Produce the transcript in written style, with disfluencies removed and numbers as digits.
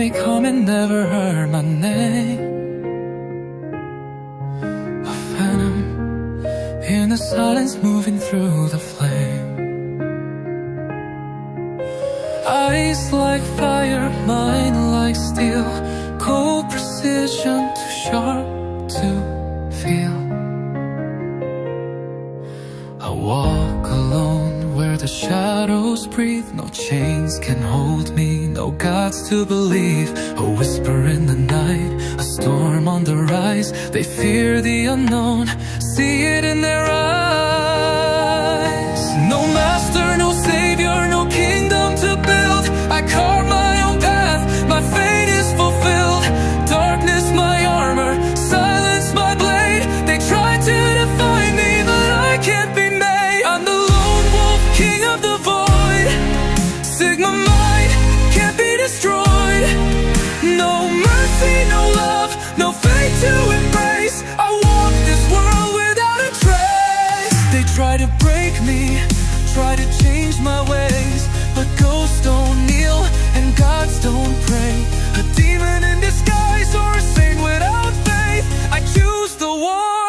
me come and never heard my name. A phantom in the silence moving through the flame. Eyes like fire, mind like steel, cold precision, too sharp to feel. I walk alone where the shadows breathe. No chains can hold me, no gods to believe. A whisper in the night, a storm on the rise. They fear the unknown, see it in their eyes. No master, no savior, no kingdom to build. I carve my own path, my fate is fulfilled. Darkness my armor, silence my blade. They try to define me, but I can't be made. I'm the lone wolf, king of the void. Sigma mind, can't be destroyed. No mercy, no love, no fate to embrace. I walk this world without a trace. They try to break me, try to change my ways, but ghosts don't kneel and gods don't pray. A demon in disguise or a saint without faith, I choose the one.